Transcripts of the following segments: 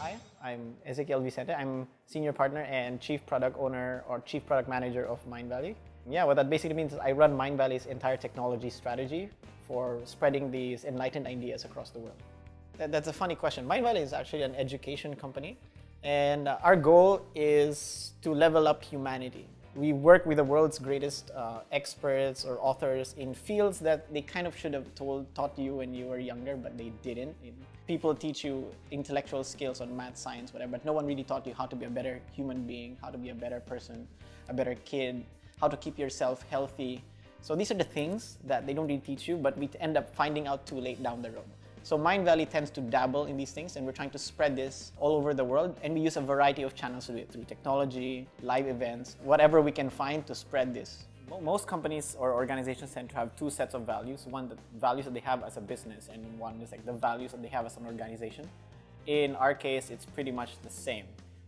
Hi, I'm Ezekiel Vicente. I'm senior partner and chief product owner or chief product manager of Mindvalley. Yeah, what that basically means is I run Mindvalley's entire technology strategy for spreading these enlightened ideas across the world. That's a funny question. Mindvalley is actually an education company, and our goal is to level up humanity. We work with the world's greatest experts or authors in fields that they kind of should have taught you when you were younger, but they didn't. People teach you intellectual skills on math, science, whatever, but no one really taught you how to be a better human being, how to be a better person, a better kid, how to keep yourself healthy. So these are the things that they don't really teach you, but we end up finding out too late down the road. So Mindvalley tends to dabble in these things, and we're trying to spread this all over the world, and we use a variety of channels to do it, through technology, live events, whatever we can find to spread this. Most companies or organizations tend to have two sets of values. One, the values that they have as a business, and one is like the values that they have as an organization. In our case, it's pretty much the same.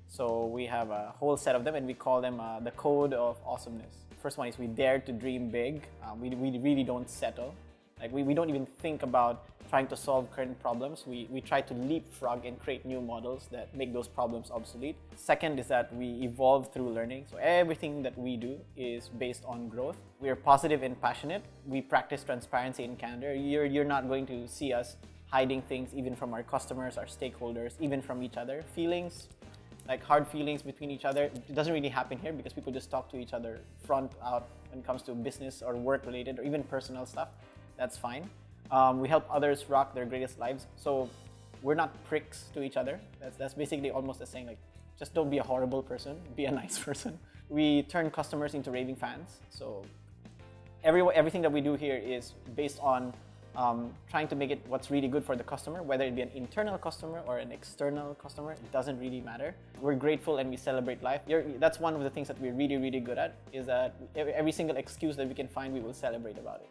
So we have a whole set of them, and we call them the code of awesomeness. First one is we dare to dream big. We really don't settle. Like we don't even think about trying to solve current problems. We try to leapfrog and create new models that make those problems obsolete. Second is that we evolve through learning. So everything that we do is based on growth. We are positive and passionate. We practice transparency and candor. You're not going to see us hiding things even from our customers, our stakeholders, even from each other. Feelings, like hard feelings between each other, it doesn't really happen here because people just talk to each other front out when it comes to business or work related or even personal stuff. That's fine. We help others rock their greatest lives. So we're not pricks to each other. That's basically almost the saying, like, just don't be a horrible person, be a nice person. We turn customers into raving fans. So everything that we do here is based on trying to make it what's really good for the customer, whether it be an internal customer or an external customer, it doesn't really matter. We're grateful and we celebrate life. That's one of the things that we're really good at, is that every single excuse that we can find, we will celebrate about it.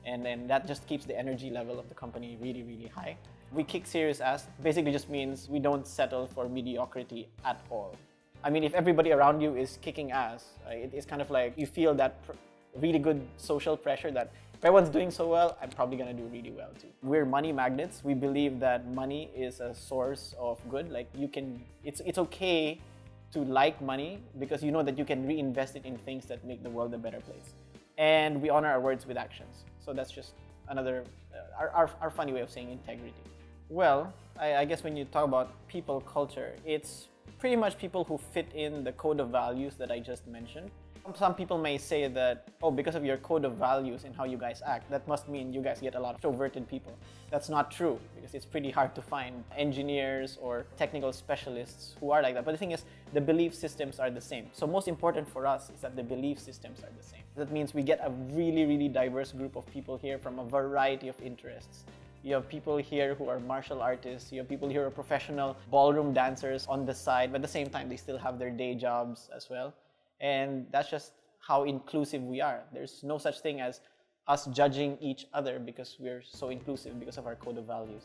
And then that just keeps the energy level of the company really high. We kick serious ass basically just means we don't settle for mediocrity at all. I mean, if everybody around you is kicking ass, it's kind of like you feel that really good social pressure that if everyone's doing so well, I'm probably gonna do really well too. We're money magnets. We believe that money is a source of good. Like it's okay to like money because you know that you can reinvest it in things that make the world a better place. And we honor our words with actions. So that's just another, our funny way of saying integrity. Well, I guess when you talk about people culture, it's pretty much people who fit in the code of values that I just mentioned. Some people may say that, oh, because of your code of values and how you guys act, that must mean you guys get a lot of introverted people. That's not true, because it's pretty hard to find engineers or technical specialists who are like that. But the thing is, the belief systems are the same. So most important for us is that the belief systems are the same. That means we get a really diverse group of people here from a variety of interests. You have people here who are martial artists, you have people here who are professional ballroom dancers on the side, but at the same time, they still have their day jobs as well. And that's just how inclusive we are. There's no such thing as us judging each other because we're so inclusive because of our code of values.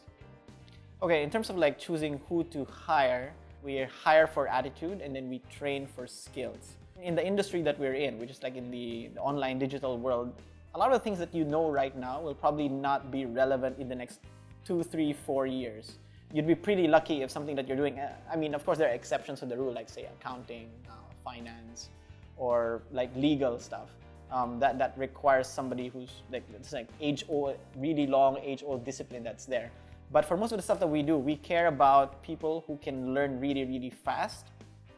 Okay, in terms of like choosing who to hire, we hire for attitude and then we train for skills. In the industry that we're in, which is like in the online digital world, a lot of the things that you know right now will probably not be relevant in the next 2, 3, 4 years. You'd be pretty lucky if something that you're doing, I mean, of course there are exceptions to the rule, like say accounting, finance, or like legal stuff that requires somebody who's like, it's like age-old, really long age-old discipline that's there. But for most of the stuff that we do, we care about people who can learn really fast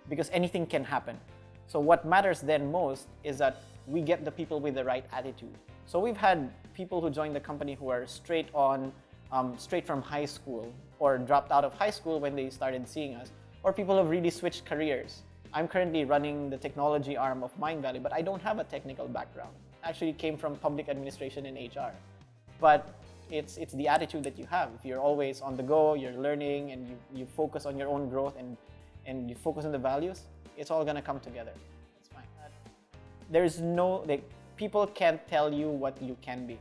because anything can happen. So what matters then most is that we get the people with the right attitude. So we've had people who join the company who are straight from high school or dropped out of high school when they started seeing us, or people who have really switched careers. I'm currently running the technology arm of Mindvalley, but I don't have a technical background. I actually came from public administration and HR. But it's the attitude that you have. If you're always on the go, you're learning, and you focus on your own growth and you focus on the values, it's all gonna come together. It's fine. There's no, like, people can't tell you what you can be.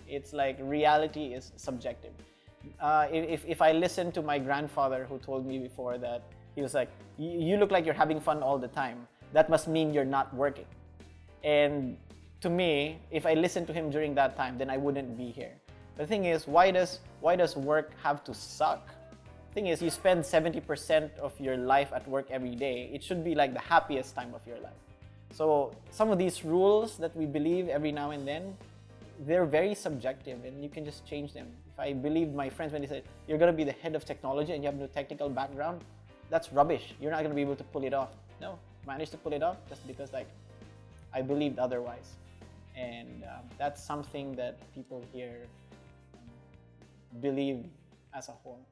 It's like reality is subjective. If I listen to my grandfather who told me before that, he was like, you look like you're having fun all the time. That must mean you're not working. And to me, if I listened to him during that time, then I wouldn't be here. The thing is, why does work have to suck thing is, you spend 70% of your life at work every day. It should be like the happiest time of your life. So some of these rules that we believe every now and then, they're very subjective and you can just change them. If I believe my friends when they say, you're going to be the head of technology and you have no technical background, that's rubbish. You're not going to be able to pull it off. No, managed to pull it off just because like I believed otherwise. And that's something that people here believe as a whole.